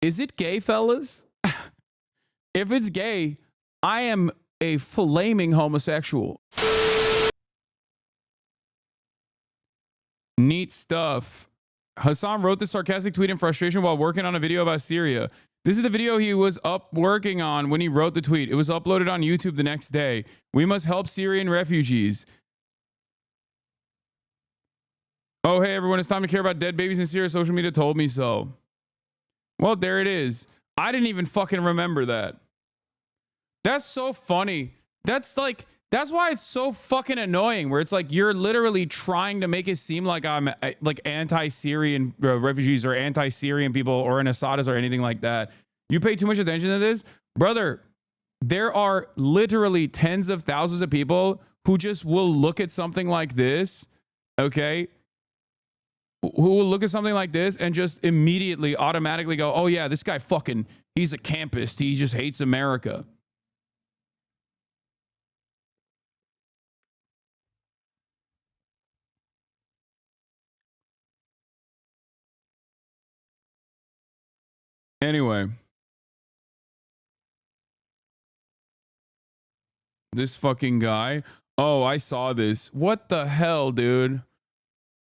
Is it gay, fellas? If it's gay, I am a flaming homosexual. Neat stuff. Hasan wrote this sarcastic tweet in frustration while working on a video about Syria. This is the video he was up working on when he wrote the tweet. It was uploaded on YouTube the next day. We must help Syrian refugees. Oh, hey, everyone. It's time to care about dead babies in Syria. Social media told me so. Well, there it is. I didn't even fucking remember that. That's so funny. That's why it's so fucking annoying, where it's like you're literally trying to make it seem like I'm like anti-Syrian refugees or anti-Syrian people or an Assadist or anything like that. You pay too much attention to this? Brother, there are literally tens of thousands of people who just will look at something like this, okay? Who will look at something like this and just immediately, automatically go, oh yeah, this guy fucking, he's a campist. He just hates America. Anyway, this fucking guy. Oh, I saw this. What the hell, dude?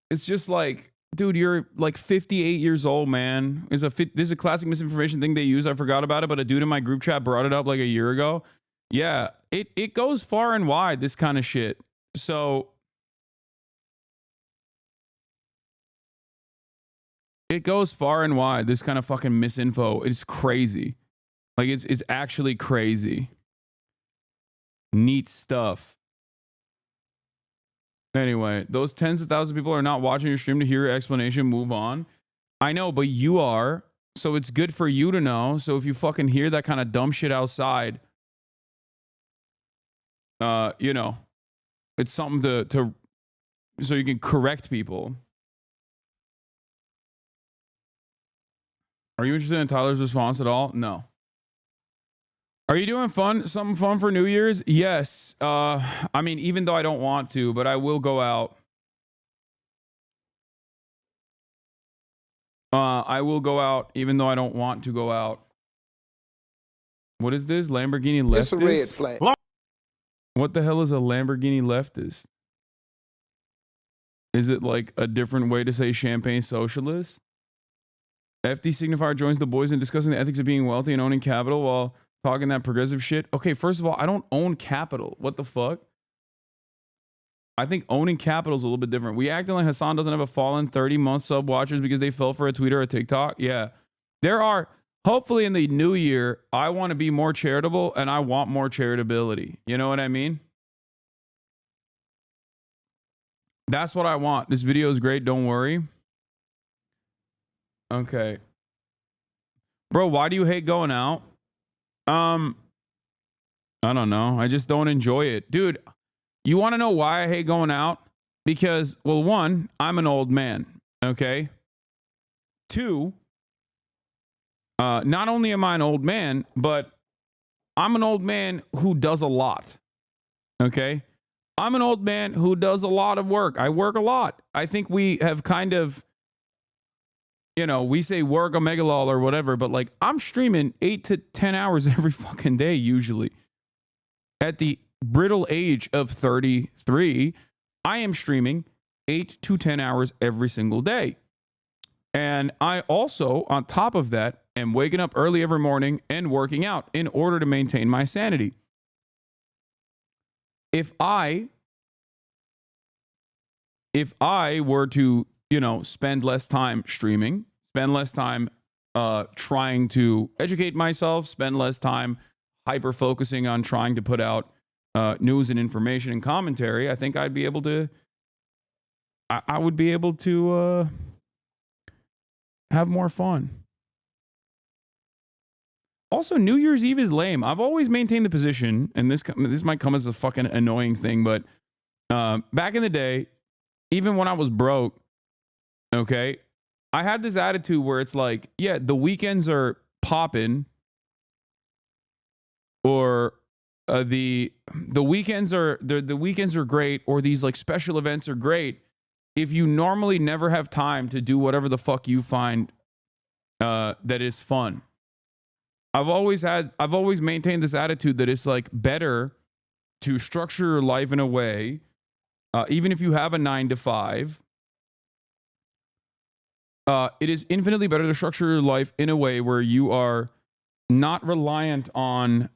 It's just like, dude, you're like 58 years old, man. This is a classic misinformation thing they use. I forgot about it, but a dude in my group chat brought it up like a year ago. Yeah, it goes far and wide, this kind of shit. So it goes far and wide, this kind of fucking misinfo. It's crazy. Like, it's actually crazy. Neat stuff. Anyway, those tens of thousands of people are not watching your stream to hear your explanation. Move on. I know, but you are. So it's good for you to know. So if you fucking hear that kind of dumb shit outside, you know, it's something to so you can correct people. Are you interested in Tyler's response at all? No. Are you doing something fun for New Year's? Yes. I mean, even though I don't want to, but I will go out. I will go out even though I don't want to go out. What is this? Lamborghini leftist? It's a red flag. What the hell is a Lamborghini leftist? Is it like a different way to say champagne socialist? FD signifier joins the boys in discussing the ethics of being wealthy and owning capital while talking that progressive shit. Okay, first of all, I don't own capital. What the fuck? I think owning capital is a little bit different. We acting like Hasan doesn't have a fallen 30-month sub watchers because they fell for a tweet or a TikTok. Yeah. There are, hopefully in the new year, I want to be more charitable and I want more charitability. You know what I mean? That's what I want. This video is great. Don't worry. Okay. Bro, why do you hate going out? I don't know. I just don't enjoy it. Dude, you want to know why I hate going out? Because, well, one, I'm an old man, okay? Two, not only am I an old man, but I'm an old man who does a lot, okay? I'm an old man who does a lot of work. I work a lot. I think we have kind of, you know, we say work a megalol or whatever, but like I'm streaming 8 to 10 hours every fucking day usually. At the brittle age of 33, I am streaming 8 to 10 hours every single day. And I also, on top of that, am waking up early every morning and working out in order to maintain my sanity. If I were to, you know, spend less time streaming, spend less time trying to educate myself, spend less time hyper focusing on trying to put out news and information and commentary, I think I'd be able to, I would be able to have more fun. Also, New Year's Eve is lame. I've always maintained the position, and this might come as a fucking annoying thing, but back in the day, even when I was broke, okay, I had this attitude where it's like, yeah, the weekends are popping, or the weekends are great, or these like special events are great if you normally never have time to do whatever the fuck you find that is fun. I've always maintained this attitude that it's like better to structure your life in a way, even if you have a 9 to 5, it is infinitely better to structure your life in a way where you are not reliant on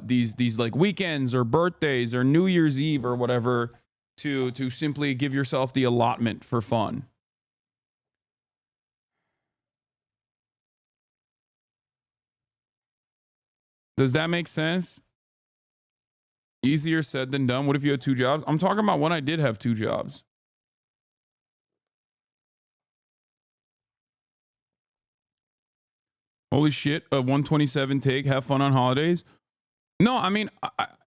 these like weekends or birthdays or New Year's Eve or whatever to simply give yourself the allotment for fun. Does that make sense? Easier said than done. What if you had 2 jobs? I'm talking about when I did have 2 jobs. Holy shit, a 127 take, have fun on holidays? No, I mean,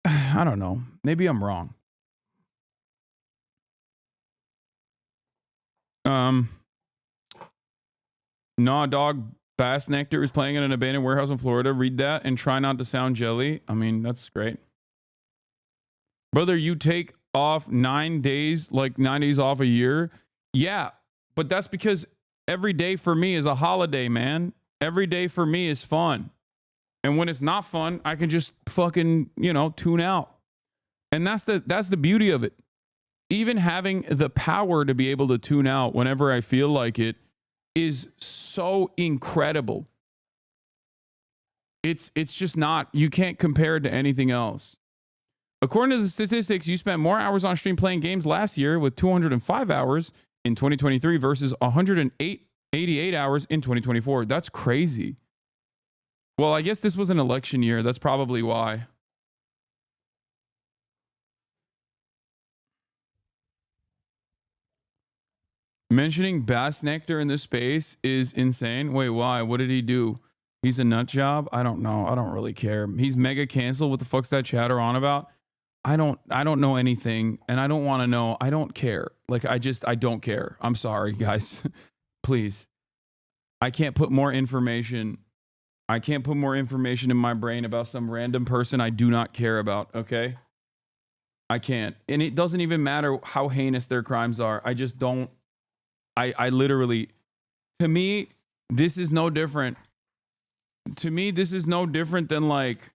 I don't know. Maybe I'm wrong. Nah, dog. Bass Nectar is playing in an abandoned warehouse in Florida. Read that and try not to sound jelly. I mean, that's great. Brother, you take off 9 days, like 9 days off a year? Yeah, but that's because every day for me is a holiday, man. Every day for me is fun. And when it's not fun, I can just fucking, tune out. And that's the beauty of it. Even having the power to be able to tune out whenever I feel like it is so incredible. It's just not, you can't compare it to anything else. According to the statistics, you spent more hours on stream playing games last year with 205 hours in 2023 versus 188 hours in 2024. That's crazy. Well, I guess this was an election year. That's probably why. Mentioning Bass Nectar in this space is insane. Wait, why? What did he do? He's a nut job? I don't know. I don't really care. He's mega canceled. What the fuck's that chatter on about? I don't know anything, and I don't want to know. I don't care. Like, I don't care. I'm sorry, guys. Please. I can't put more information in my brain about some random person I do not care about, okay? I can't. And it doesn't even matter how heinous their crimes are. I just don't. I literally, to me, this is no different. To me, this is no different than like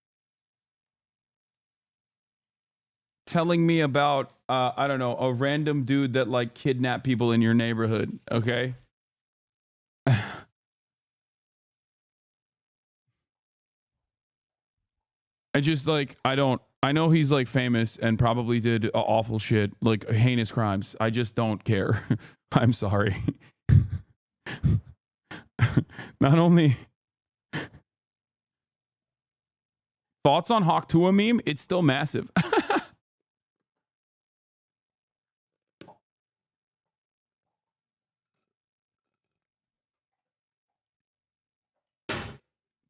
telling me about, I don't know, a random dude that like kidnapped people in your neighborhood, okay? I just like, I know he's like famous and probably did awful shit, like heinous crimes. I just don't care. I'm sorry. Not only thoughts on Hawk Tua meme, it's still massive.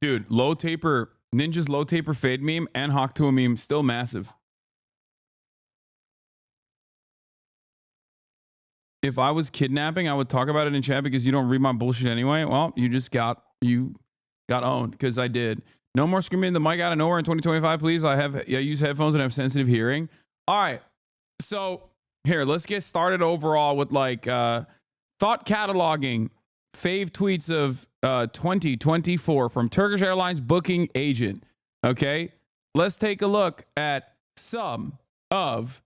Dude, Ninja's low taper fade meme and Hawk Tua meme still massive. If I was kidnapping, I would talk about it in chat because you don't read my bullshit anyway. Well, you got owned because I did. No more screaming the mic out of nowhere in 2025, please. I use headphones and have sensitive hearing. All right. So here, let's get started overall with like thought cataloging fave tweets of 2024 from Turkish Airlines booking agent. Okay. Let's take a look at some of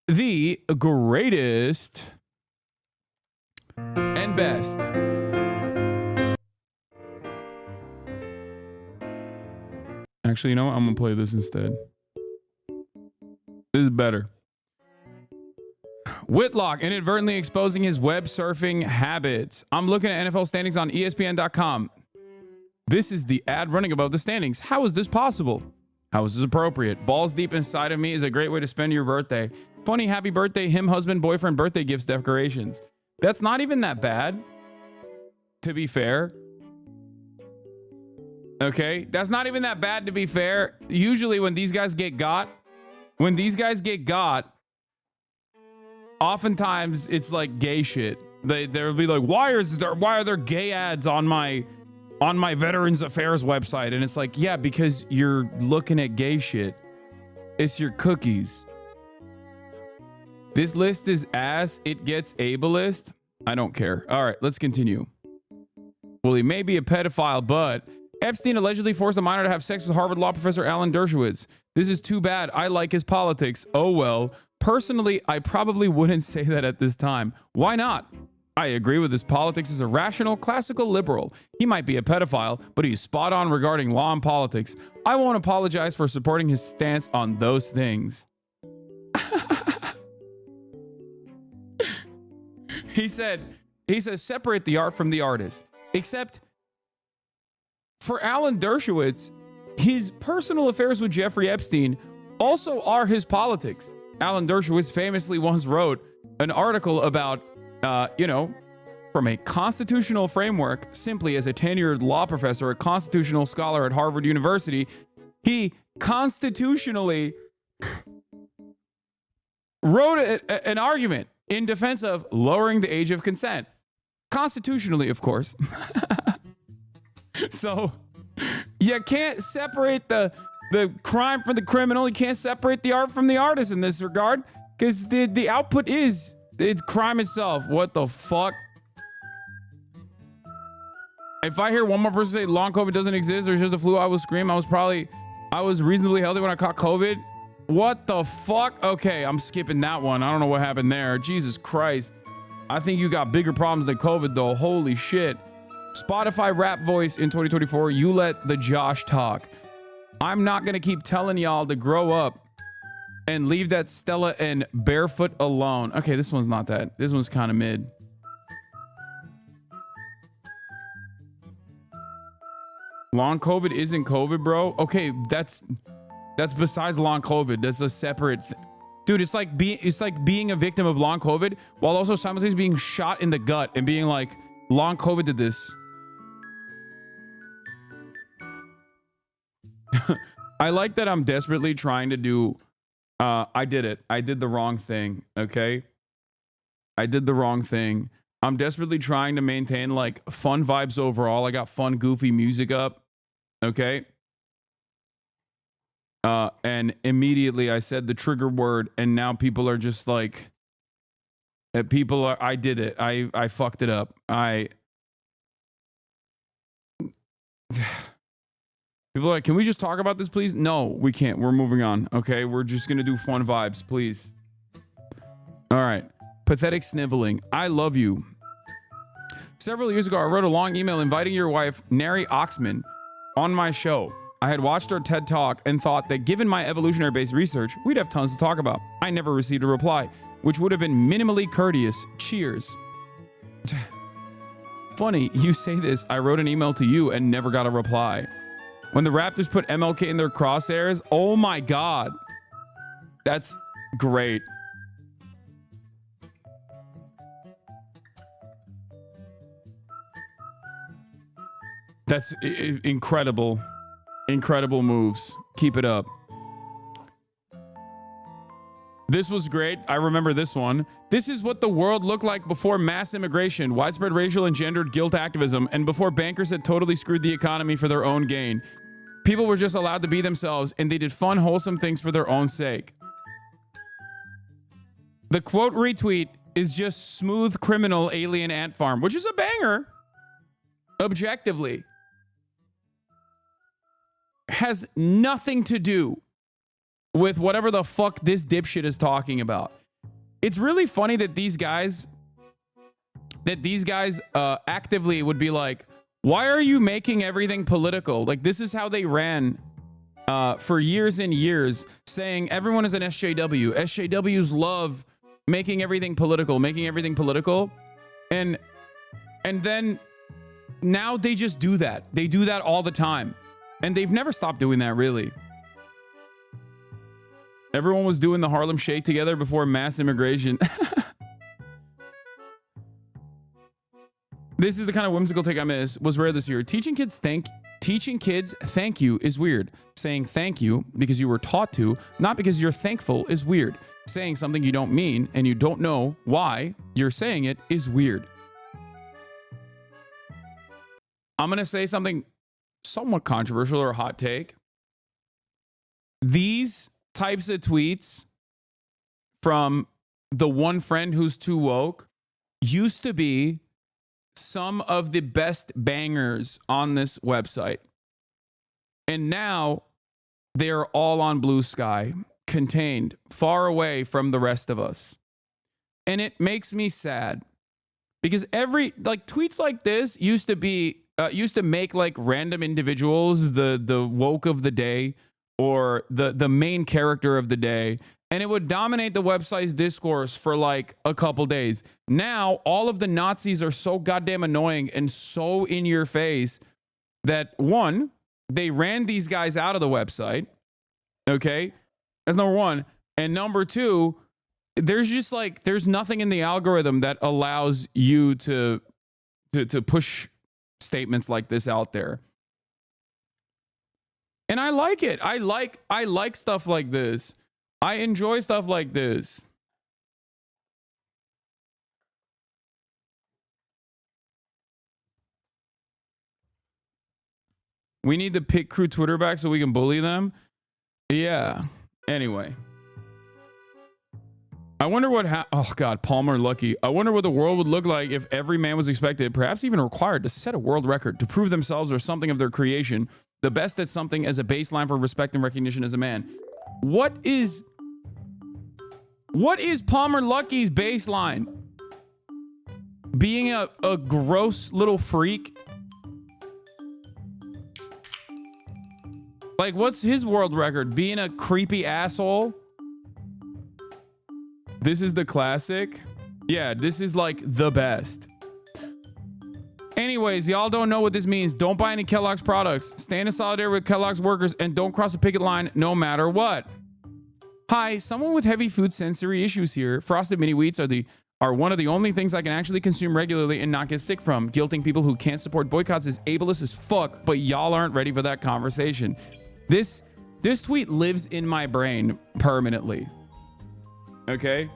the greatest and best. Actually, you know what? I'm going to play this instead. This is better. Whitlock inadvertently exposing his web surfing habits. I'm looking at NFL standings on ESPN.com. This is the ad running above the standings. How is this possible? How is this appropriate? Balls deep inside of me is a great way to spend your birthday. Funny happy birthday, him, husband, boyfriend, birthday gifts, decorations. That's not even that bad, to be fair. Okay, that's not even that bad, to be fair. Usually when these guys get got, oftentimes it's like gay shit. They'll be like, why are there gay ads on my Veterans Affairs website? And it's like, yeah, because you're looking at gay shit. It's your cookies. This list is ass. It gets ableist. I don't care. All right, let's continue. Well, he may be a pedophile, but Epstein allegedly forced a minor to have sex with Harvard law professor Alan Dershowitz. This is too bad. I like his politics. Oh, well. Personally, I probably wouldn't say that at this time. Why not? I agree with his politics as a rational, classical liberal. He might be a pedophile, but he's spot on regarding law and politics. I won't apologize for supporting his stance on those things. He says, separate the art from the artist. Except for Alan Dershowitz, his personal affairs with Jeffrey Epstein also are his politics. Alan Dershowitz famously once wrote an article about, from a constitutional framework, simply as a tenured law professor, a constitutional scholar at Harvard University, he constitutionally wrote an argument in defense of lowering the age of consent. Constitutionally, of course. So you can't separate the crime from the criminal. You can't separate the art from the artist in this regard, because the output is it's crime itself. What the fuck? If I hear one more person say long COVID doesn't exist or it's just a flu, I will scream. I was reasonably healthy when I caught COVID. What the fuck? Okay, I'm skipping that one. I don't know what happened there. Jesus Christ. I think you got bigger problems than COVID, though. Holy shit. Spotify rap voice in 2024. You let the Josh talk. I'm not going to keep telling y'all to grow up and leave that Stella and Barefoot alone. Okay, this one's not that. This one's kind of mid. Long COVID isn't COVID, bro. Okay, that's besides long COVID. That's a separate dude. It's like being a victim of long COVID while also simultaneously being shot in the gut and being like, long COVID did this. I like that I'm desperately trying to do. I did it. I did the wrong thing. Okay. I did the wrong thing. I'm desperately trying to maintain like fun vibes overall. I got fun, goofy music up. Okay. And immediately I said the trigger word, and now people are just like, I did it. I fucked it up. People are like, can we just talk about this, please? No, we can't. We're moving on. Okay. We're just going to do fun vibes, please. All right. Pathetic sniveling. I love you. Several years ago, I wrote a long email inviting your wife, Neri Oxman, on my show. I had watched her TED Talk and thought that given my evolutionary-based research, we'd have tons to talk about. I never received a reply, which would have been minimally courteous. Cheers. Funny, you say this. I wrote an email to you and never got a reply. When the Raptors put MLK in their crosshairs, oh my God. That's great. That's incredible. Incredible moves. Keep it up. This was great. I remember this one. This is what the world looked like before mass immigration, widespread racial and gendered guilt activism, and before bankers had totally screwed the economy for their own gain. People were just allowed to be themselves, and they did fun, wholesome things for their own sake. The quote retweet is just smooth criminal alien ant farm, which is a banger. Objectively. Has nothing to do with whatever the fuck this dipshit is talking about. It's really funny that these guys actively would be like, why are you making everything political? Like, this is how they ran for years and years, saying everyone is an SJW. SJWs love making everything political. And then now they just do that. They do that all the time. And they've never stopped doing that, really. Everyone was doing the Harlem Shake together before mass immigration. This is the kind of whimsical take I miss. Was rare this year. Teaching kids thank you is weird. Saying thank you because you were taught to, not because you're thankful, is weird. Saying something you don't mean and you don't know why you're saying it is weird. I'm going to say something somewhat controversial or a hot take. These types of tweets from the one friend who's too woke used to be some of the best bangers on this website. And now they're all on Blue Sky, contained, far away from the rest of us. And it makes me sad because tweets like this used to make like random individuals the woke of the day or the main character of the day, and it would dominate the website's discourse for like a couple days. Now all of the Nazis are so goddamn annoying and so in your face that one, they ran these guys out of the website. Okay, that's number one. And number two, there's nothing in the algorithm that allows you to push statements like this out there. And I like it. I like stuff like this. I enjoy stuff like this. We need the Pit Crew Twitter back so we can bully them. Yeah. Anyway. I wonder what oh God, Palmer Lucky. I wonder what the world would look like if every man was expected, perhaps even required, to set a world record, to prove themselves or something of their creation, the best at something as a baseline for respect and recognition as a man. What is Palmer Lucky's baseline? Being a gross little freak? Like, what's his world record? Being a creepy asshole? This is the classic. Yeah, this is like the best. Anyways, y'all don't know what this means. Don't buy any Kellogg's products. Stand in solidarity with Kellogg's workers and don't cross the picket line no matter what. Hi, someone with heavy food sensory issues here. Frosted mini wheats are one of the only things I can actually consume regularly and not get sick from. Guilting people who can't support boycotts is ableist as fuck, but y'all aren't ready for that conversation. This tweet lives in my brain permanently. Okay?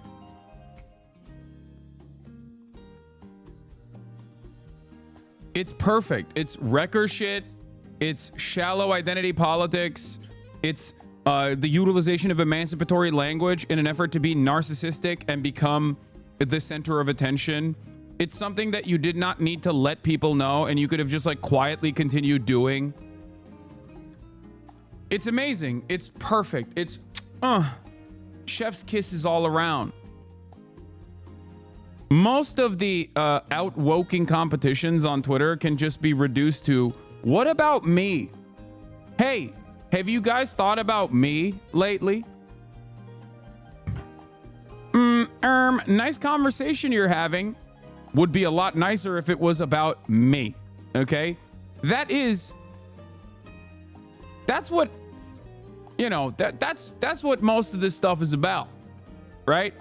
It's perfect. It's wrecker shit. It's shallow identity politics. It's the utilization of emancipatory language in an effort to be narcissistic and become the center of attention. It's something that you did not need to let people know and you could have just like quietly continued doing. It's amazing. It's perfect. It's chef's kisses all around. Most of the outwoking competitions on Twitter can just be reduced to, what about me? Hey, have you guys thought about me lately? Nice conversation you're having. Would be a lot nicer if it was about me. Okay? That's what, you know, that's what most of this stuff is about. Right?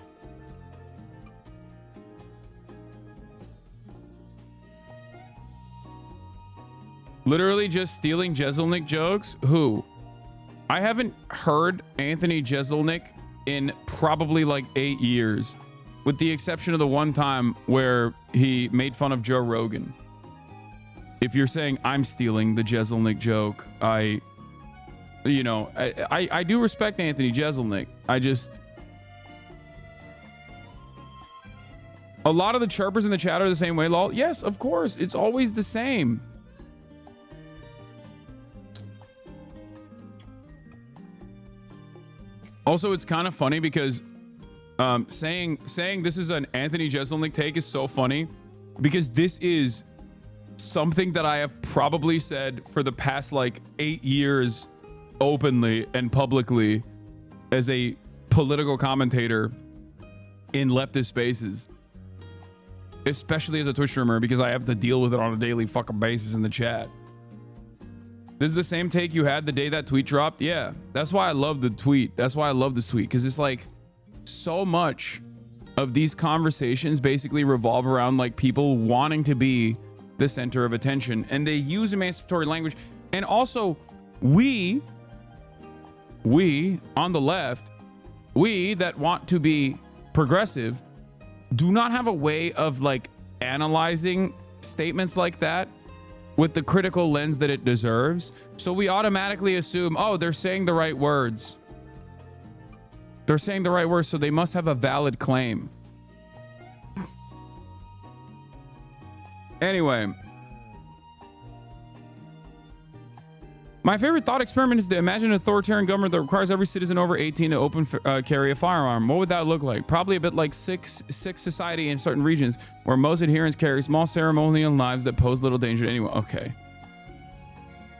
Literally just stealing Jeselnik jokes? Who? I haven't heard Anthony Jeselnik in probably like 8 years, with the exception of the one time where he made fun of Joe Rogan. If you're saying I'm stealing the Jeselnik joke, I do respect Anthony Jeselnik. A lot of the chirpers in the chat are the same way, lol. Yes, of course. It's always the same. Also, it's kind of funny because saying this is an Anthony Jeselnik take is so funny because this is something that I have probably said for the past like 8 years openly and publicly as a political commentator in leftist spaces, especially as a Twitch streamer because I have to deal with it on a daily fucking basis in the chat. This is the same take you had the day that tweet dropped. Yeah, that's why I love the tweet. That's why I love this tweet, because it's like so much of these conversations basically revolve around like people wanting to be the center of attention, and they use emancipatory language. And also we on the left, we that want to be progressive, do not have a way of like analyzing statements like that with the critical lens that it deserves. So we automatically assume, oh, they're saying the right words. They're saying the right words, so they must have a valid claim. Anyway. My favorite thought experiment is to imagine an authoritarian government that requires every citizen over 18 to open carry a firearm. What would that look like? Probably a bit like Sikh society in certain regions where most adherents carry small ceremonial knives that pose little danger to anyone. Okay.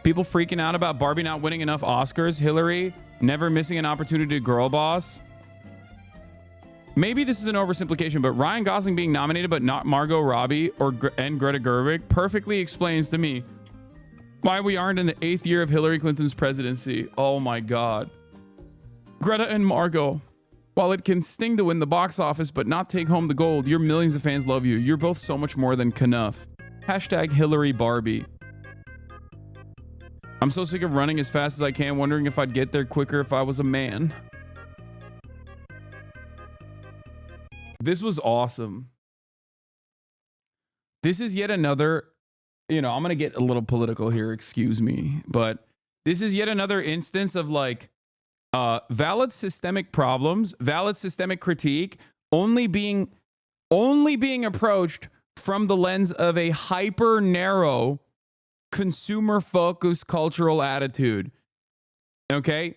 People freaking out about Barbie not winning enough Oscars. Hillary never missing an opportunity to girl boss. Maybe this is an oversimplification, but Ryan Gosling being nominated but not Margot Robbie and Greta Gerwig perfectly explains to me why we aren't in the 8th year of Hillary Clinton's presidency. Oh my God. Greta and Margot, while it can sting to win the box office but not take home the gold, your millions of fans love you. You're both so much more than Knuff. Hashtag Hillary Barbie. I'm so sick of running as fast as I can, wondering if I'd get there quicker if I was a man. This was awesome. This is yet another, I'm going to get a little political here, excuse me, but this is yet another instance of like valid systemic problems, valid systemic critique only being approached from the lens of a hyper narrow consumer focused cultural attitude. Okay?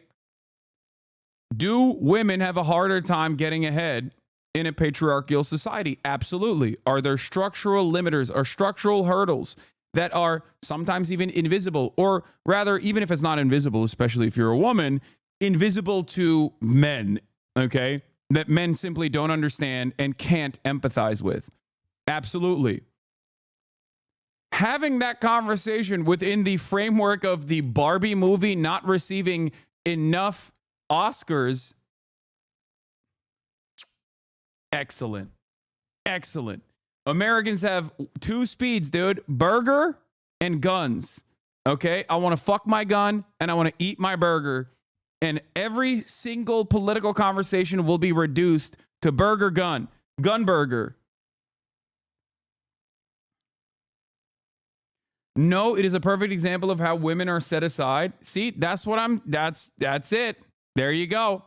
Do women have a harder time getting ahead in a patriarchal society? Absolutely. Are there structural limiters or structural hurdles that are sometimes even invisible, or rather, even if it's not invisible, especially if you're a woman, invisible to men, okay? That men simply don't understand and can't empathize with? Absolutely. Having that conversation within the framework of the Barbie movie not receiving enough Oscars, excellent. Excellent. Americans have two speeds, dude. Burger and guns. Okay? I want to fuck my gun and I want to eat my burger. And every single political conversation will be reduced to burger, gun. Gun, burger. No, it is a perfect example of how women are set aside. See, that's it. There you go.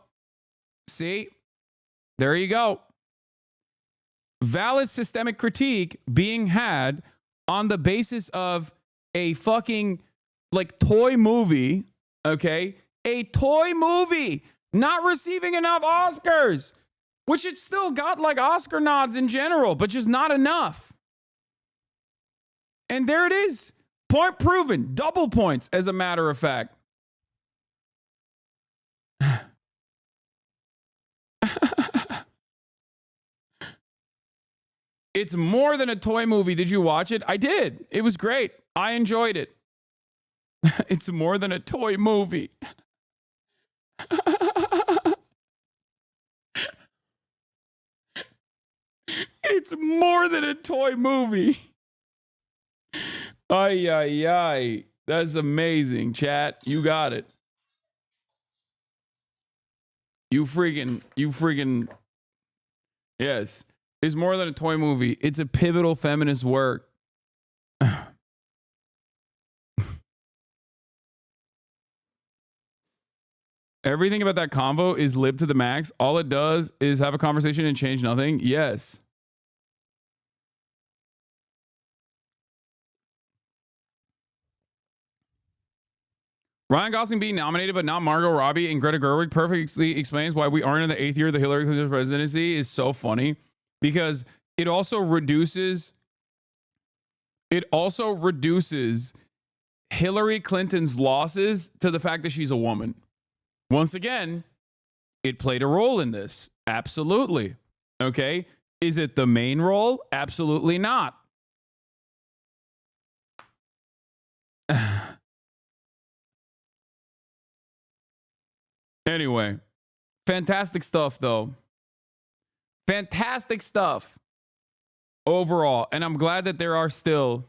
See? There you go. Valid systemic critique being had on the basis of a fucking like toy movie, okay? A toy movie not receiving enough Oscars, which it still got like Oscar nods in general, but just not enough. And there it is. Point proven. Double points, as a matter of fact. It's more than a toy movie. Did you watch it? I did. It was great. I enjoyed it. It's more than a toy movie. It's more than a toy movie. Ay, ay, ay. That's amazing, chat. You got it. You freaking. Yes. It's more than a toy movie. It's a pivotal feminist work. Everything about that convo is lib to the max. All it does is have a conversation and change nothing. Yes. Ryan Gosling being nominated but not Margot Robbie and Greta Gerwig perfectly explains why we aren't in the 8th year of the Hillary Clinton presidency. Is so funny because it also reduces Hillary Clinton's losses to the fact that she's a woman. Once again, it played a role in this. Absolutely. Okay. Is it the main role? Absolutely not. Anyway, fantastic stuff, though. Fantastic stuff overall. And I'm glad that there are still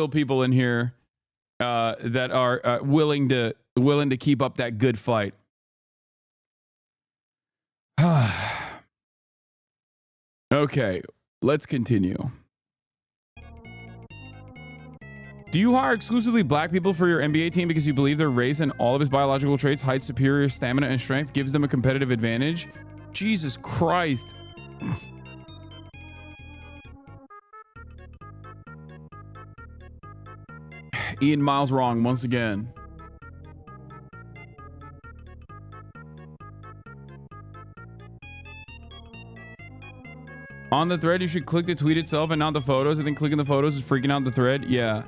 people in here that are willing to keep up that good fight. Okay, let's continue. Do you hire exclusively black people for your NBA team because you believe their race and all of his biological traits, height, superior stamina, and strength gives them a competitive advantage? Jesus Christ. Ian Miles wrong once again. On the thread, you should click the tweet itself and not the photos. I think clicking the photos is freaking out the thread. Yeah.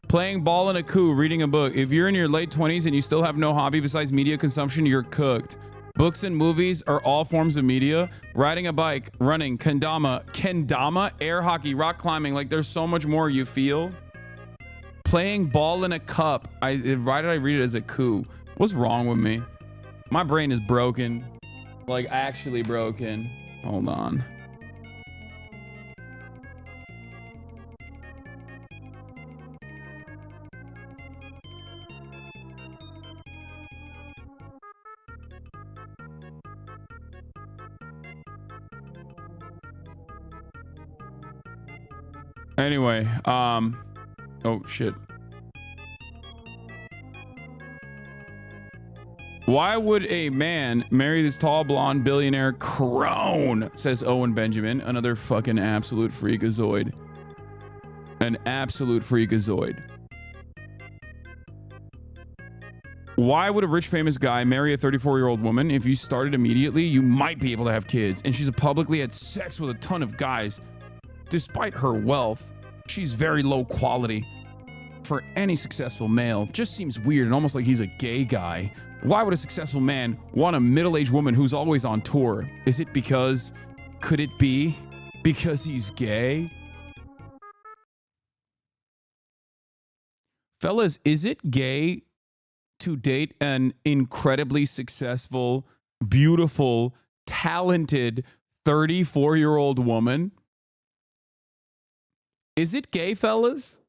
Playing ball in a coup, reading a book. If you're in your late 20s and you still have no hobby besides media consumption, you're cooked. Books and movies are all forms of media. Riding a bike, running, kendama, air hockey, rock climbing. Like, there's so much more you feel. Playing ball in a cup. Why did I read it as a coup? What's wrong with me? My brain is broken. Like, actually broken. Hold on. Anyway, oh shit. Why would a man marry this tall blonde billionaire crone? Says Owen Benjamin, another fucking absolute freakazoid. An absolute freakazoid. Why would a rich famous guy marry a 34-year-old woman? If you started immediately, you might be able to have kids. And she's publicly had sex with a ton of guys. Despite her wealth, she's very low quality for any successful male. Just seems weird and almost like he's a gay guy. Why would a successful man want a middle-aged woman who's always on tour? Is it because, could it be because he's gay? Fellas, is it gay to date an incredibly successful, beautiful, talented 34-year-old woman? Is it gay, fellas?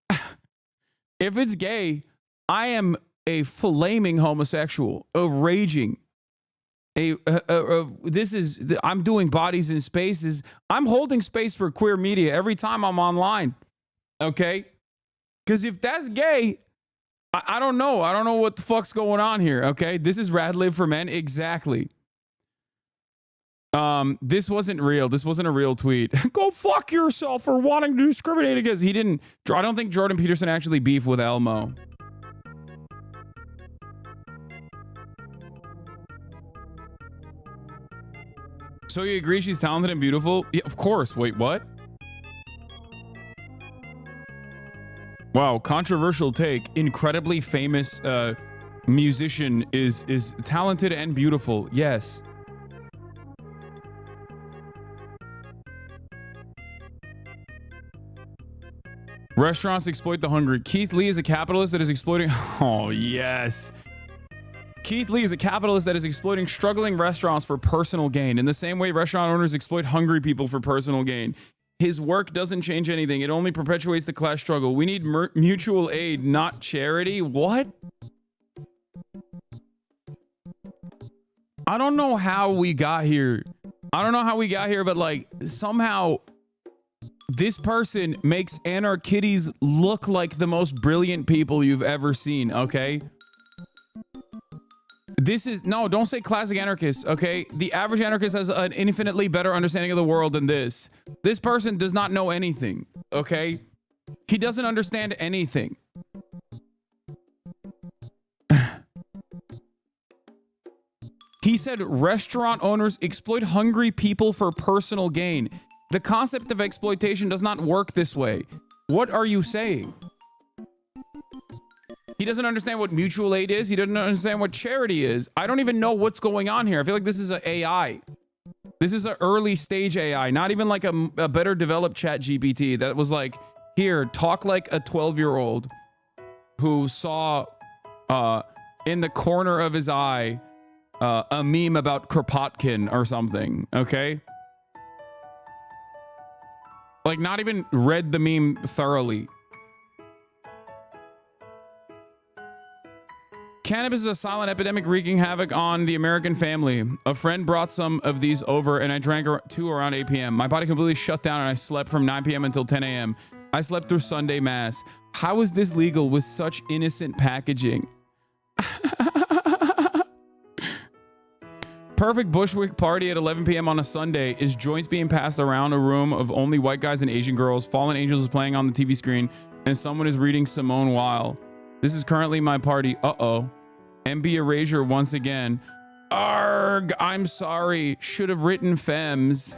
If it's gay, I am a flaming homosexual, a raging. I'm doing bodies in spaces. I'm holding space for queer media every time I'm online. Okay? Because if that's gay, I don't know. I don't know what the fuck's going on here. Okay? This is Rad Live for Men. Exactly. This wasn't real. This wasn't a real tweet. Go fuck yourself for wanting to discriminate against. He didn't. I don't think Jordan Peterson actually beefed with Elmo. So you agree she's talented and beautiful? Yeah, of course. Wait, what? Wow, controversial take. Incredibly famous musician is talented and beautiful. Yes. Restaurants exploit the hungry. Keith Lee is a capitalist that is exploiting... Oh, yes. Keith Lee is a capitalist that is exploiting struggling restaurants for personal gain. In the same way restaurant owners exploit hungry people for personal gain. His work doesn't change anything. It only perpetuates the class struggle. We need mutual aid, not charity. What? I don't know how we got here. But like somehow... This person makes anarchitties look like the most brilliant people you've ever seen, okay? This is... No, don't say classic anarchists, okay? The average anarchist has an infinitely better understanding of the world than this. This person does not know anything, okay? He doesn't understand anything. He said restaurant owners exploit hungry people for personal gain. The concept of exploitation does not work this way. What are you saying? He doesn't understand what mutual aid is. He doesn't understand what charity is. I don't even know what's going on here. I feel like this is an AI. This is an early stage AI, not even like a better developed chat GPT that was like, here, talk like a 12-year-old who saw in the corner of his eye a meme about Kropotkin or something, okay? Like, not even read the meme thoroughly. Cannabis is a silent epidemic wreaking havoc on the American family. A friend brought some of these over and I drank 2 around 8 p.m. My body completely shut down and I slept from 9 p.m. until 10 a.m. I slept through Sunday mass. How is this legal with such innocent packaging? Perfect Bushwick party at 11 p.m. on a Sunday is joints being passed around a room of only white guys and Asian girls. Fallen Angels is playing on the TV screen and someone is reading Simone Weil. This is currently my party. Uh-oh. MB Erasure once again. Arg, I'm sorry. Should have written Fems.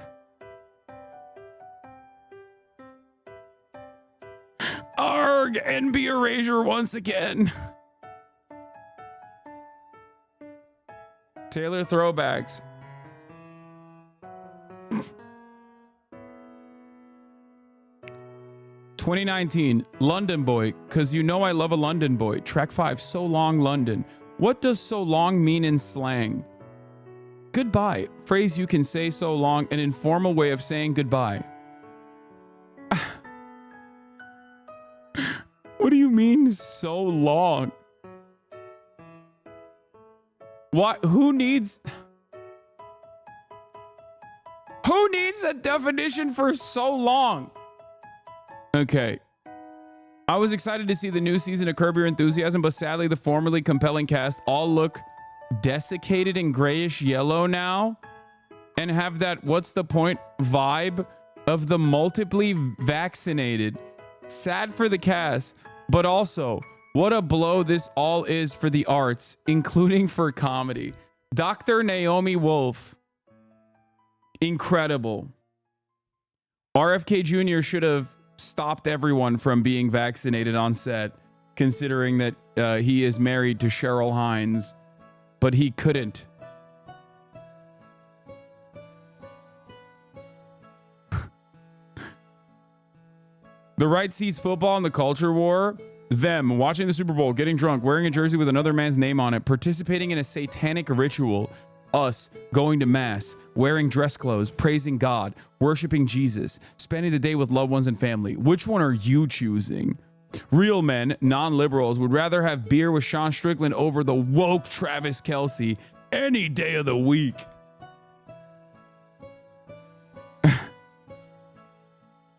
Arg, NB Erasure once again. Taylor throwbacks. "2019, London Boy, cause you know I love a London boy. Track 5, So Long London. What does so long mean in slang? Goodbye. Phrase you can say so long, an informal way of saying goodbye. What do you mean so long? What? Who needs a definition for so long? Okay. I was excited to see the new season of Curb Your Enthusiasm, but sadly the formerly compelling cast all look desiccated and grayish yellow now and have that what's the point vibe of the multiply vaccinated. Sad for the cast, but also what a blow this all is for the arts, including for comedy. Dr. Naomi Wolf. Incredible. RFK Jr. should have stopped everyone from being vaccinated on set, considering that he is married to Cheryl Hines, but he couldn't. The right sees football and the culture war. Them watching the Super Bowl, getting drunk, wearing a jersey with another man's name on it, participating in a satanic ritual. Us going to mass, wearing dress clothes, praising God, worshiping Jesus, spending the day with loved ones and family. Which one are you choosing? Real men, non-liberals, would rather have beer with Sean Strickland over the woke Travis Kelce any day of the week.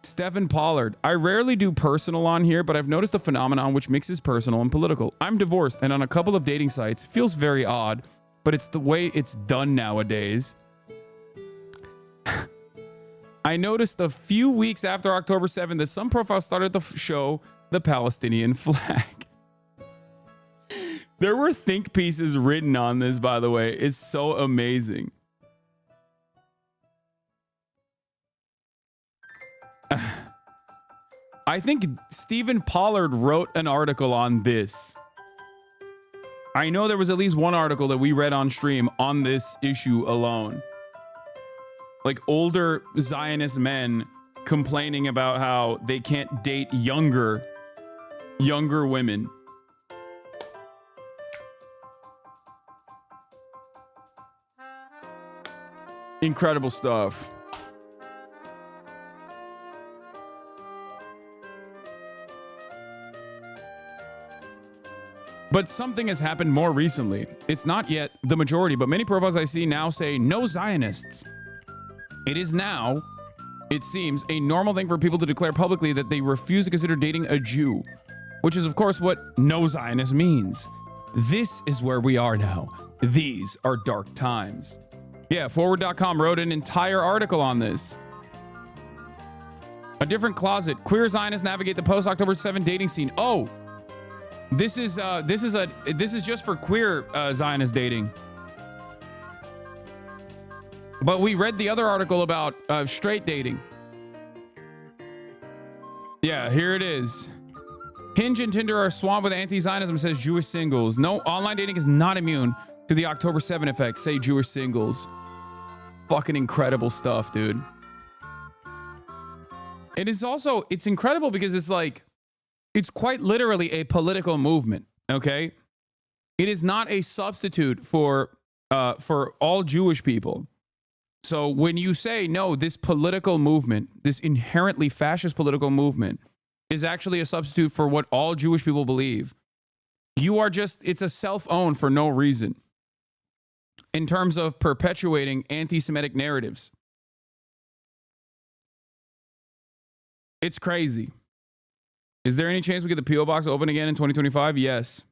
Stephen Pollard. I rarely do personal on here, but I've noticed a phenomenon which mixes personal and political. I'm divorced and on a couple of dating sites. Feels very odd, but it's the way it's done nowadays. I noticed a few weeks after October 7th that some profiles started to show the Palestinian flag. There were think pieces written on this, by the way. It's so amazing. I think Stephen Pollard wrote an article on this. I know there was at least one article that we read on stream on this issue alone. Like older Zionist men complaining about how they can't date younger women. Incredible stuff. But something has happened more recently. It's not yet the majority, but many profiles I see now say no Zionists. It is now, it seems, a normal thing for people to declare publicly that they refuse to consider dating a Jew, which is, of course, what no Zionist means. This is where we are now. These are dark times. Yeah, forward.com wrote an entire article on this. A different closet. Queer Zionists navigate the post-October 7 dating scene. Oh, this is just for queer Zionist dating. But we read the other article about straight dating. Yeah, here it is. Hinge and Tinder are swamped with anti-Zionism, says Jewish singles. No, online dating is not immune to the October 7 effect, say Jewish singles. Fucking incredible stuff, dude. It is also, it's incredible because it's like, it's quite literally a political movement, okay? It is not a substitute for all Jewish people. So when you say, no, this political movement, this inherently fascist political movement is actually a substitute for what all Jewish people believe, you are just, it's a self-own for no reason in terms of perpetuating anti-Semitic narratives. It's crazy. Is there any chance we get the P.O. box open again in 2025? Yes.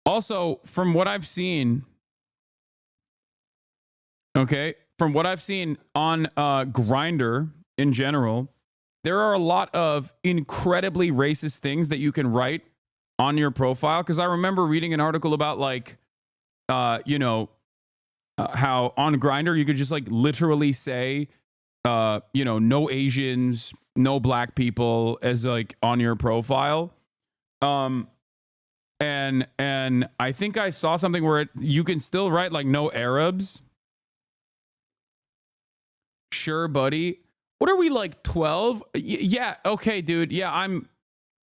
Also, from what I've seen, okay, from what I've seen on Grindr in general, there are a lot of incredibly racist things that you can write on your profile? Because I remember reading an article about like, how on Grindr you could just like literally say, no Asians, no black people as like on your profile. And I think I saw something where you can still write like no Arabs. Sure, buddy. What are we, like 12? Yeah, okay, dude. Yeah, I'm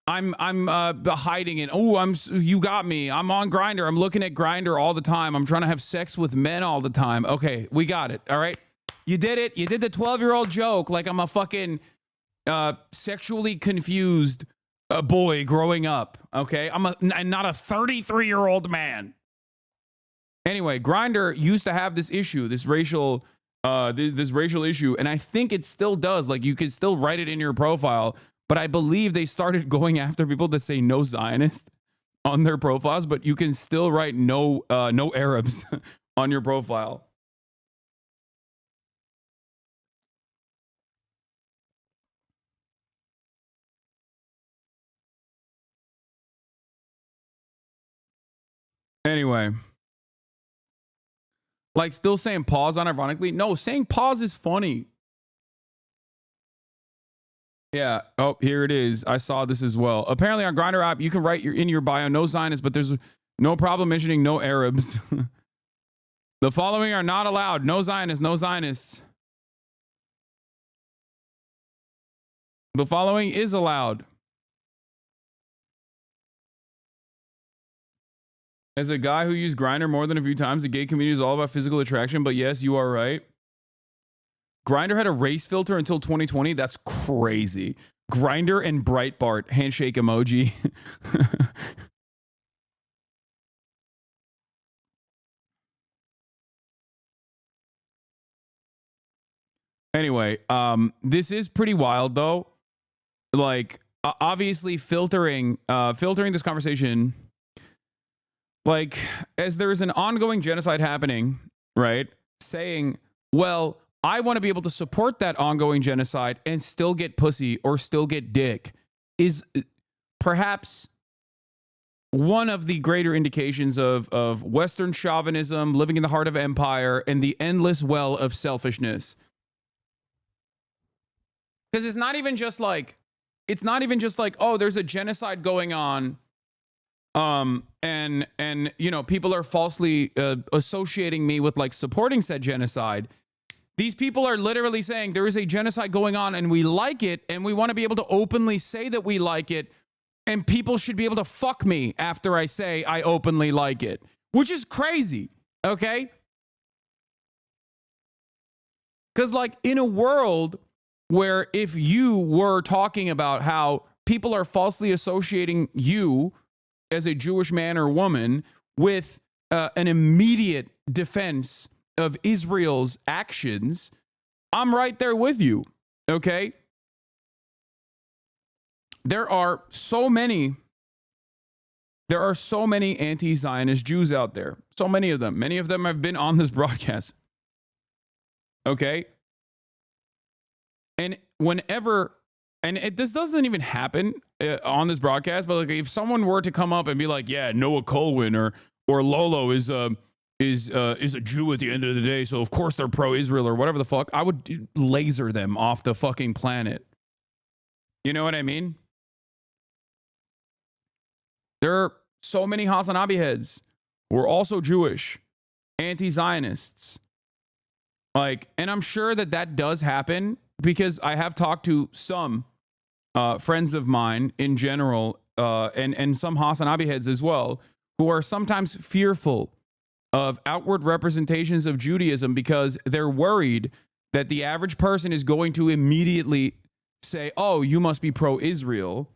hiding it. Oh, you got me. I'm on Grindr. I'm looking at Grindr all the time. I'm trying to have sex with men all the time. Okay, we got it. All right. You did it. You did the 12-year-old joke like I'm a fucking sexually confused boy growing up. Okay, I'm not a 33-year-old man. Anyway, Grindr used to have this issue, this racial issue, and I think it still does. Like you can still write it in your profile, but I believe they started going after people that say no Zionist on their profiles, but you can still write no Arabs on your profile. Anyway, like still saying pause unironically. No, saying pause is funny. Yeah. Oh, here it is. I saw this as well. Apparently on Grindr app, you can write in your bio no Zionists, but there's no problem mentioning no Arabs. The following are not allowed. No Zionists, no Zionists. The following is allowed. As a guy who used Grindr more than a few times, the gay community is all about physical attraction, but yes, you are right. Grindr had a race filter until 2020. That's crazy. Grindr and Breitbart handshake emoji. Anyway, this is pretty wild though. Like obviously filtering this conversation, like as there's an ongoing genocide happening, right? Saying, well, I want to be able to support that ongoing genocide and still get pussy or still get dick is perhaps one of the greater indications of Western chauvinism, living in the heart of empire, and the endless well of selfishness. Because it's not even just like, oh, there's a genocide going on. And people are falsely associating me with like supporting said genocide. These people are literally saying there is a genocide going on and we like it and we want to be able to openly say that we like it, and people should be able to fuck me after I say I openly like it, which is crazy. Okay? Because like in a world where if you were talking about how people are falsely associating you as a Jewish man or woman with an immediate defense of Israel's actions, I'm right there with you. Okay? There are so many anti-Zionist Jews out there. So many of them. Many of them have been on this broadcast. Okay? And this doesn't even happen on this broadcast, but like if someone were to come up and be like, yeah, Noah Colwyn or Lolo is a Jew at the end of the day, so of course they're pro-Israel or whatever the fuck, I would laser them off the fucking planet. You know what I mean? There are so many Hasanabi heads who are also Jewish, anti-Zionists. Like, and I'm sure that does happen because I have talked to some friends of mine in general, and some Hasanabi heads as well, who are sometimes fearful of outward representations of Judaism because they're worried that the average person is going to immediately say, oh, you must be pro-Israel.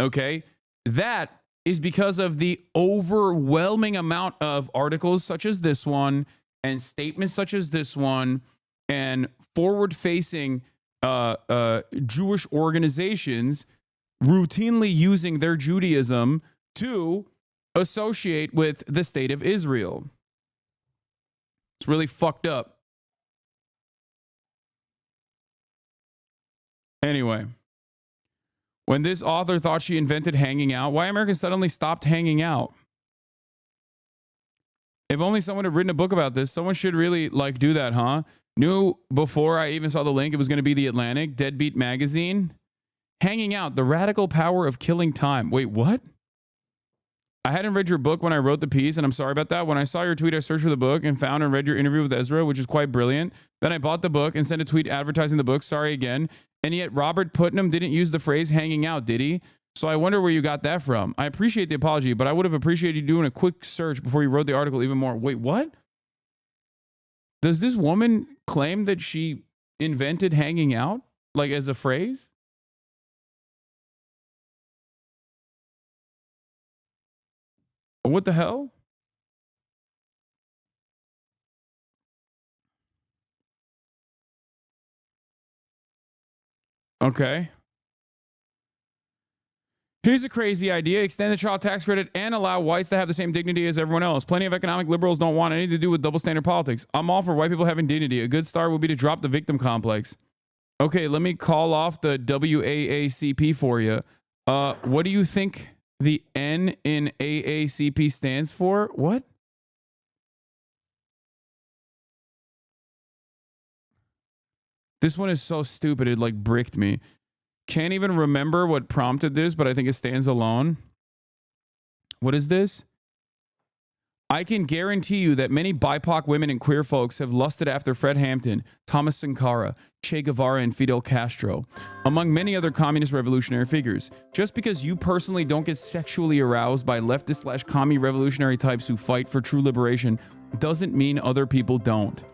Okay? That is because of the overwhelming amount of articles such as this one and statements such as this one and forward-facing Jewish organizations routinely using their Judaism to associate with the state of Israel. It's really fucked up. Anyway, When this author thought she invented hanging out, why Americans suddenly stopped hanging out? If only someone had written a book about this. Someone should really like do that, huh? Knew before I even saw the link it was going to be The Atlantic, Deadbeat Magazine. Hanging out, the radical power of killing time. Wait, what? I hadn't read your book when I wrote the piece, and I'm sorry about that. When I saw your tweet, I searched for the book and found and read your interview with Ezra, which is quite brilliant. Then I bought the book and sent a tweet advertising the book. Sorry again. And yet Robert Putnam didn't use the phrase hanging out, did he? So I wonder where you got that from. I appreciate the apology, but I would have appreciated you doing a quick search before you wrote the article even more. Wait, what? Does this woman claim that she invented hanging out, like as a phrase? What the hell? Okay. Here's a crazy idea. Extend the child tax credit and allow whites to have the same dignity as everyone else. Plenty of economic liberals don't want anything to do with double standard politics. I'm all for white people having dignity. A good start would be to drop the victim complex. Okay, let me call off the WAACP for you. What do you think the N in AACP stands for? What? This one is so stupid, it like bricked me. Can't even remember what prompted this, but I think it stands alone. What is this? I can guarantee you that many BIPOC women and queer folks have lusted after Fred Hampton, Thomas Sankara, Che Guevara, and Fidel Castro, among many other communist revolutionary figures. Just because you personally don't get sexually aroused by leftist/commie revolutionary types who fight for true liberation doesn't mean other people don't.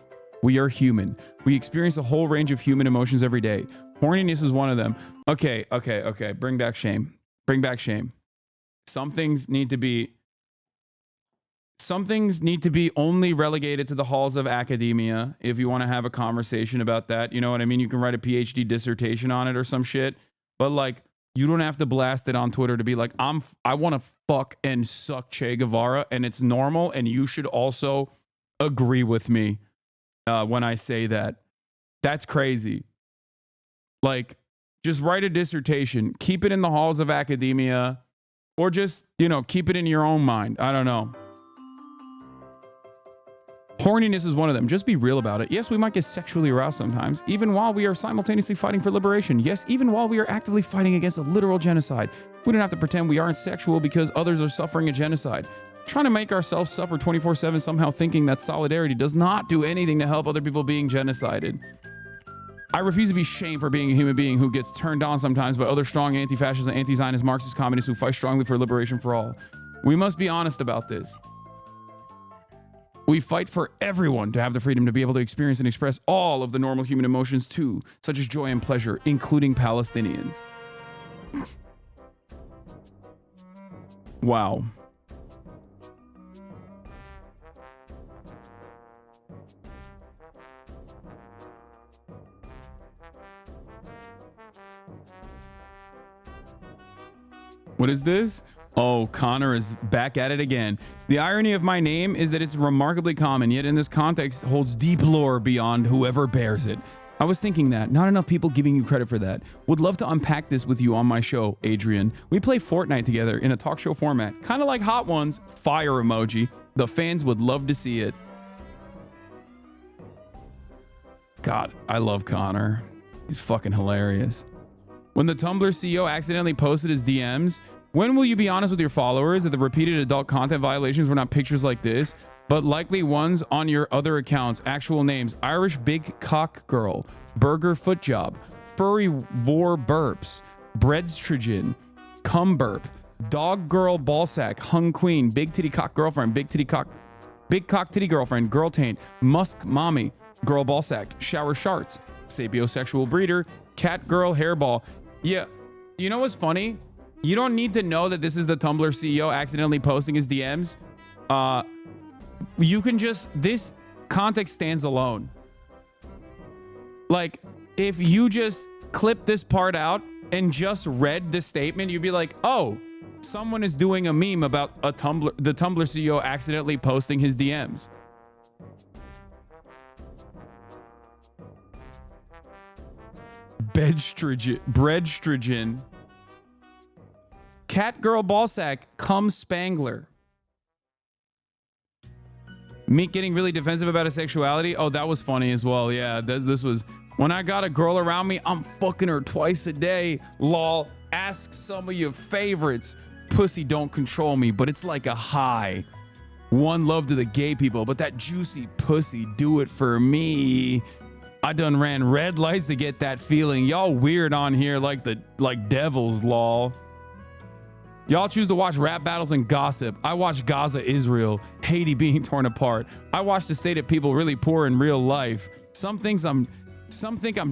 We are human. We experience a whole range of human emotions every day. Horniness is one of them. Okay. Bring back shame. Bring back shame. Some things need to be only relegated to the halls of academia if you want to have a conversation about that. You know what I mean? You can write a PhD dissertation on it or some shit. But like, you don't have to blast it on Twitter to be like, I want to fuck and suck Che Guevara, and it's normal, and you should also agree with me when I say that. That's crazy. Like, just write a dissertation, keep it in the halls of academia, or just, keep it in your own mind. I don't know. Horniness is one of them. Just be real about it. Yes, we might get sexually aroused sometimes, even while we are simultaneously fighting for liberation. Yes, even while we are actively fighting against a literal genocide. We don't have to pretend we aren't sexual because others are suffering a genocide. Trying to make ourselves suffer 24/7, somehow thinking that solidarity does not do anything to help other people being genocided. I refuse to be shamed for being a human being who gets turned on sometimes by other strong anti-fascist and anti-Zionist Marxist communists who fight strongly for liberation for all. We must be honest about this. We fight for everyone to have the freedom to be able to experience and express all of the normal human emotions too, such as joy and pleasure, including Palestinians. Wow. What is this? Oh, Connor is back at it again. The irony of my name is that it's remarkably common, yet in this context holds deep lore beyond whoever bears it. I was thinking that. Not enough people giving you credit for that. Would love to unpack this with you on my show, Adrian. We play Fortnite together in a talk show format. Kind of like Hot Ones. Fire emoji. The fans would love to see it. God, I love Connor. He's fucking hilarious. When the Tumblr CEO accidentally posted his DMs, when will you be honest with your followers that the repeated adult content violations were not pictures like this, but likely ones on your other accounts? Actual names: Irish Big Cock Girl, Burger Foot Job, Furry Vor Burps, Breadstrogen, Cum Burp, Dog Girl Ballsack, Hung Queen, Big Titty Cock Girlfriend, Big Cock Titty Girlfriend, Girl Taint, Musk Mommy, Girl Ballsack, Shower Sharts, Sapiosexual Breeder, Cat Girl Hairball. Yeah, you know what's funny? You don't need to know that this is the Tumblr CEO accidentally posting his DMs. You can just, this context stands alone. Like, if you just clip this part out and just read the statement, you'd be like, oh, someone is doing a meme about the Tumblr CEO accidentally posting his DMs. Breadstrogen. Cat girl ballsack, cum spangler. Meek getting really defensive about his sexuality. Oh, that was funny as well. Yeah, this was when I got a girl around me, I'm fucking her twice a day. Lol. Ask some of your favorites. Pussy don't control me, but it's like a high. One love to the gay people, but that juicy pussy do it for me. I done ran red lights to get that feeling. Y'all weird on here like devils, lol. Y'all choose to watch rap battles and gossip. I watch Gaza, Israel, Haiti being torn apart. I watch the state of people really poor in real life. Some think I'm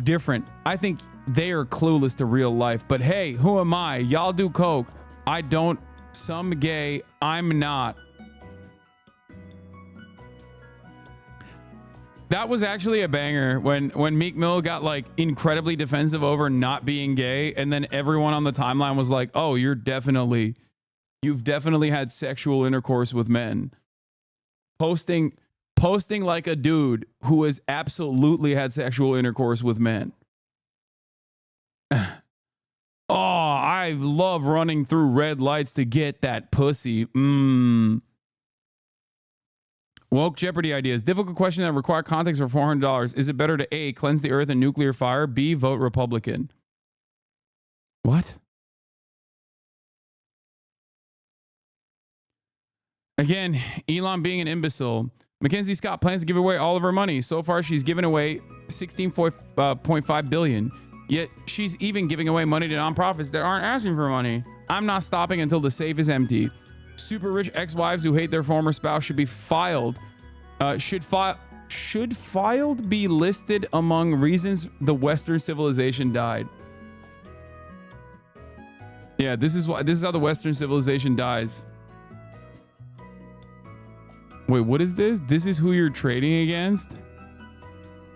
different. I think they are clueless to real life. But hey, who am I? Y'all do coke. I don't. Some gay. I'm not. That was actually a banger when Meek Mill got like incredibly defensive over not being gay, and then everyone on the timeline was like, "Oh, you've definitely had sexual intercourse with men." Posting like a dude who has absolutely had sexual intercourse with men. Oh, I love running through red lights to get that pussy. Woke Jeopardy ideas. Difficult question that require context for $400. Is it better to A, cleanse the earth and nuclear fire? B, vote Republican? What? Again, Elon being an imbecile. Mackenzie Scott plans to give away all of her money. So far, she's given away $16.5 billion. Yet she's even giving away money to nonprofits that aren't asking for money. I'm not stopping until the safe is empty. Super rich ex-wives who hate their former spouse should be filed. Should filed be listed among reasons the Western civilization died. Yeah, this is how the Western civilization dies. Wait, what is this? This is who you're trading against?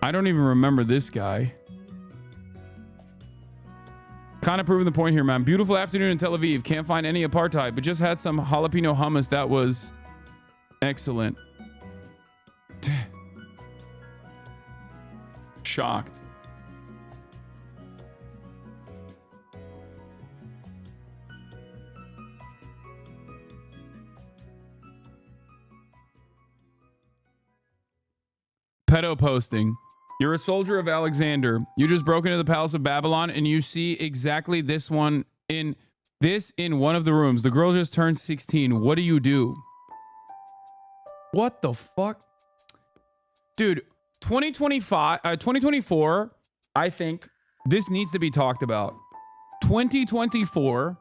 I don't even remember this guy. Kind of proving the point here, man. Beautiful afternoon in Tel Aviv. Can't find any apartheid, but just had some jalapeno hummus that was excellent. Shocked. Pedo posting. You're a soldier of Alexander. You just broke into the palace of Babylon and you see exactly this one in one of the rooms. The girl just turned 16. What do you do? What the fuck? Dude, 2024, I think this needs to be talked about. 2024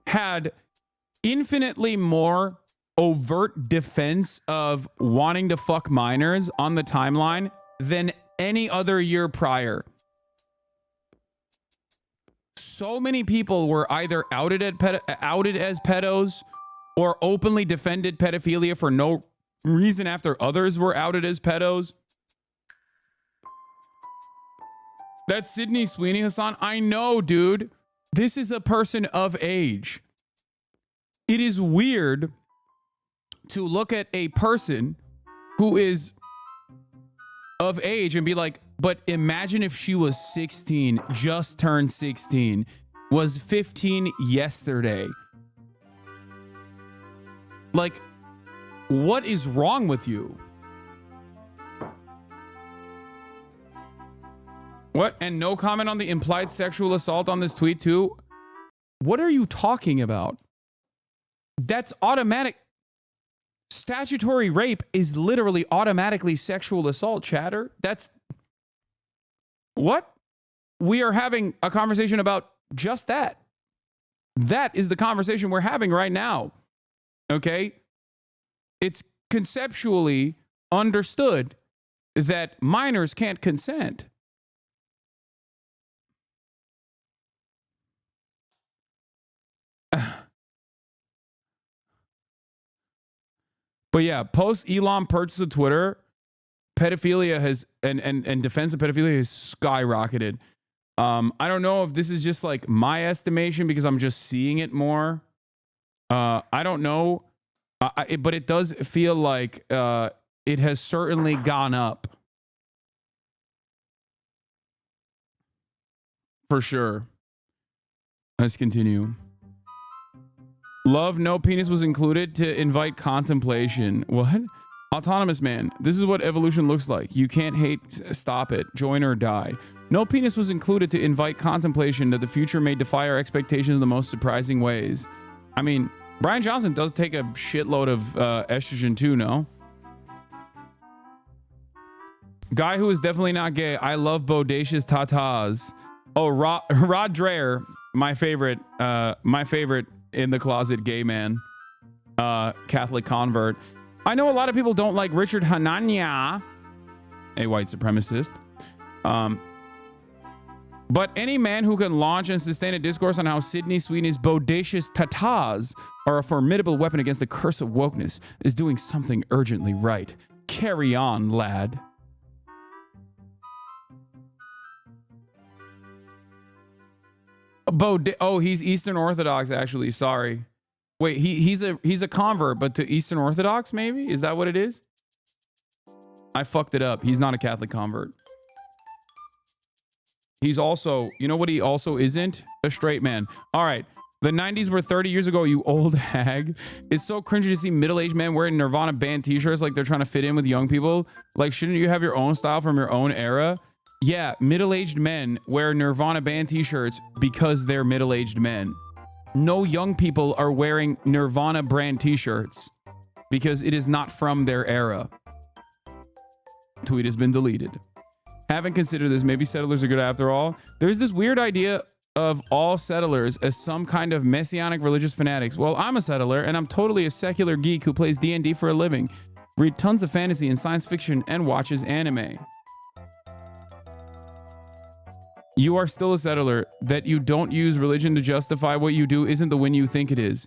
had infinitely more overt defense of wanting to fuck minors on the timeline than any other year prior. So many people were either outed as pedos or openly defended pedophilia for no reason after others were outed as pedos. That's Sydney Sweeney, Hasan. I know, dude. This is a person of age. It is weird to look at a person who is of age and be like, but imagine if she was 16, just turned 16, was 15 yesterday. Like, what is wrong with you? What? And no comment on the implied sexual assault on this tweet too? What are you talking about? That's automatic. Statutory rape is literally automatically sexual assault, chatter. That's what? We are having a conversation about just that. That is the conversation we're having right now. Okay? It's conceptually understood that minors can't consent. But yeah, post Elon purchase of Twitter, pedophilia has and defense of pedophilia has skyrocketed. I don't know if this is just like my estimation because I'm just seeing it more. I don't know, but it does feel like it has certainly gone up for sure. Let's continue. Love, no penis was included to invite contemplation. What? Autonomous man. This is what evolution looks like. You can't hate, stop it. Join or die. No penis was included to invite contemplation that the future may defy our expectations in the most surprising ways. I mean, Brian Johnson does take a shitload of estrogen too, no? Guy who is definitely not gay. I love bodacious tatas. Oh, Rod Dreher, my favorite in the closet gay man, Catholic convert. I know a lot of people don't like Richard Hanania, a white supremacist. But any man who can launch and sustain a discourse on how Sydney Sweeney's bodacious tatas are a formidable weapon against the curse of wokeness is doing something urgently right. Carry on, lad. Oh, he's Eastern Orthodox, actually. Sorry. Wait, he's a convert, but to Eastern Orthodox, maybe? Is that what it is? I fucked it up. He's not a Catholic convert. He's also, you know what he also isn't? A straight man. All right. The 90s were 30 years ago, you old hag. It's so cringy to see middle-aged men wearing Nirvana band t-shirts like they're trying to fit in with young people. Like, shouldn't you have your own style from your own era? Yeah, middle-aged men wear Nirvana band t-shirts because they're middle-aged men. No young people are wearing Nirvana brand t-shirts because it is not from their era. Tweet has been deleted. Haven't considered this. Maybe settlers are good after all. There's this weird idea of all settlers as some kind of messianic religious fanatics. Well, I'm a settler and I'm totally a secular geek who plays D&D for a living, read tons of fantasy and science fiction, and watches anime. You are still a settler. That you don't use religion to justify what you do isn't the win you think it is.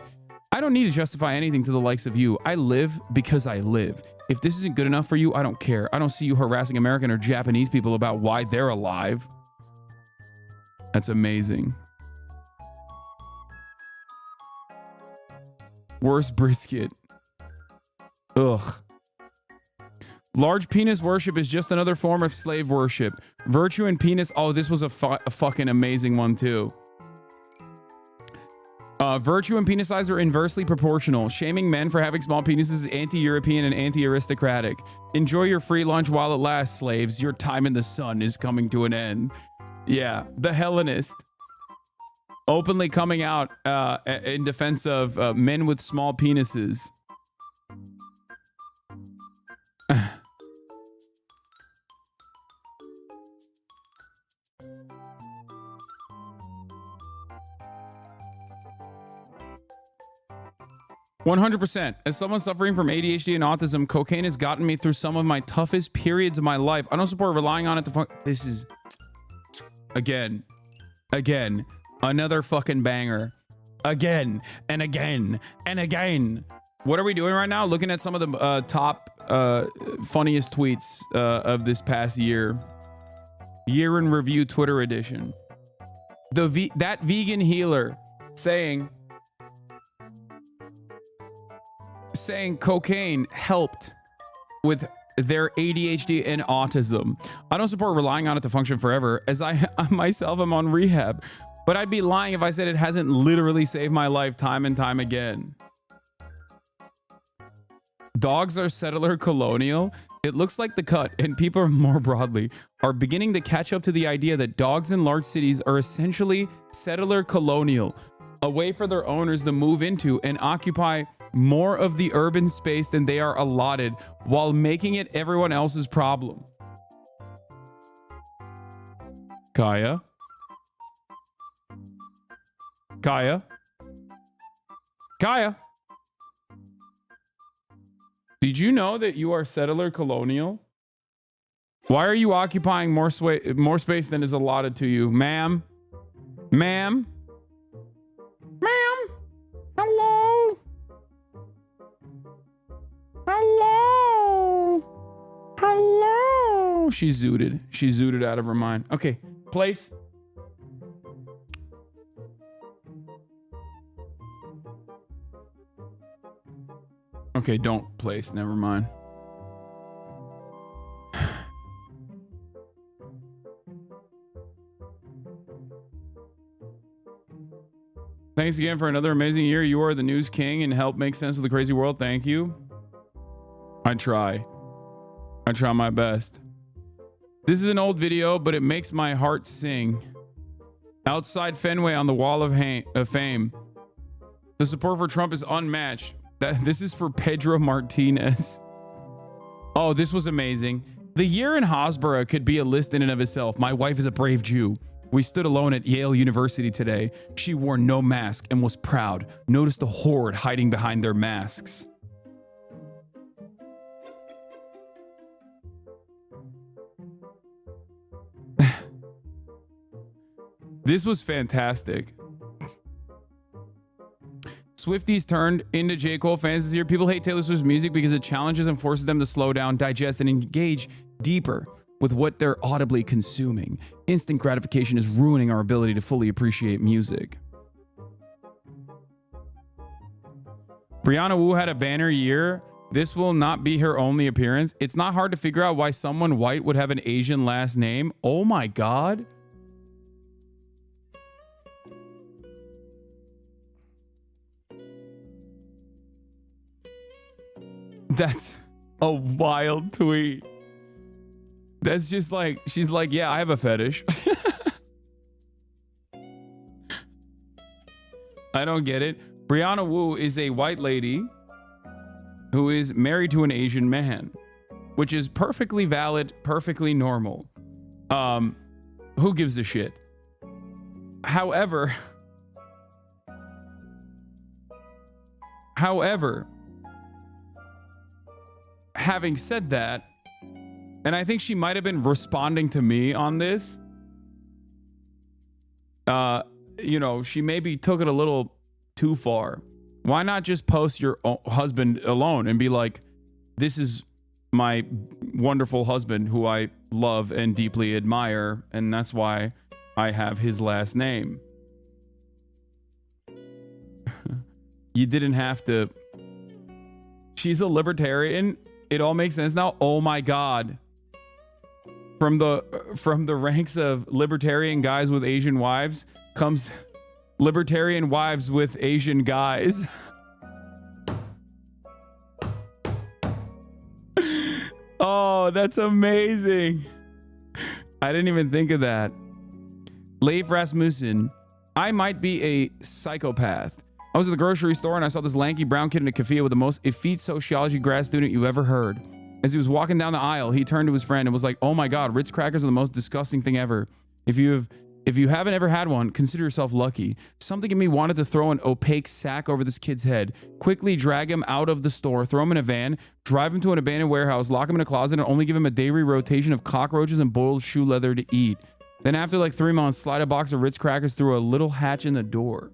I don't need to justify anything to the likes of you. I live because I live. If this isn't good enough for you, I don't care. I don't see you harassing American or Japanese people about why they're alive. That's amazing. Worst brisket. Ugh. Large penis worship is just another form of slave worship. Virtue and penis. Oh, this was a fucking amazing one too. Virtue and penis size are inversely proportional. Shaming men for having small penises is anti-European and anti-aristocratic. Enjoy your free lunch while it lasts, slaves. Your time in the sun is coming to an end. Yeah, the Hellenist. Openly coming out in defense of men with small penises. 100%. As someone suffering from ADHD and autism, cocaine has gotten me through some of my toughest periods of my life. I don't support relying on it to this is again, another fucking banger. Again and again and again. What are we doing right now? Looking at some of the top funniest tweets of this past year. Year in review Twitter edition. That vegan healer saying cocaine helped with their ADHD and autism. I don't support relying on it to function forever, as I myself am on rehab, but I'd be lying if I said it hasn't literally saved my life time and time again. Dogs are settler colonial. It looks like the cut, and people more broadly are beginning to catch up to the idea that dogs in large cities are essentially settler colonial, a way for their owners to move into and occupy more of the urban space than they are allotted, while making it everyone else's problem. Kaya? Did you know that you are settler colonial? Why are you occupying more space than is allotted to you, ma'am? Ma'am? Ma'am? Hello? Hello? Hello? She's zooted. She's zooted out of her mind. Okay, place. Okay, don't place. Never mind. Thank Thanks again for another amazing year. You are the news king and help make sense of the crazy world. Thank you. I try my best. This is an old video, but it makes my heart sing. Outside Fenway on the Wall of Fame. The support for Trump is unmatched. This is for Pedro Martinez. Oh, this was amazing. The year in Hasbara could be a list in and of itself. My wife is a brave Jew. We stood alone at Yale University today. She wore no mask and was proud. Noticed the horde hiding behind their masks. This was fantastic. Swifties turned into J. Cole fans this year. People hate Taylor Swift's music because it challenges and forces them to slow down, digest, and engage deeper with what they're audibly consuming. Instant gratification is ruining our ability to fully appreciate music. Brianna Wu had a banner year. This will not be her only appearance. It's not hard to figure out why someone white would have an Asian last name. Oh my God. That's a wild tweet. That's just like, she's like, yeah, I have a fetish. I don't get it. Brianna Wu is a white lady who is married to an Asian man, which is perfectly valid, perfectly normal. Who gives a shit? However, having said that, and I think she might have been responding to me on this. You know, she maybe took it a little too far. Why not just post your husband alone and be like, this is my wonderful husband who I love and deeply admire, and that's why I have his last name. You didn't have to. She's a libertarian. It all makes sense now. Oh my God. From the ranks of libertarian guys with Asian wives comes libertarian wives with Asian guys. Oh, that's amazing. I didn't even think of that. Leif Rasmussen, I might be a psychopath. I was at the grocery store and I saw this lanky brown kid in a cafe with the most effete sociology grad student you ever heard. As he was walking down the aisle, he turned to his friend and was like, oh my God, Ritz crackers are the most disgusting thing ever. If you haven't ever had one, consider yourself lucky. Something in me wanted to throw an opaque sack over this kid's head, quickly drag him out of the store, throw him in a van, drive him to an abandoned warehouse, lock him in a closet, and only give him a daily rotation of cockroaches and boiled shoe leather to eat. Then after like 3 months, slide a box of Ritz crackers through a little hatch in the door.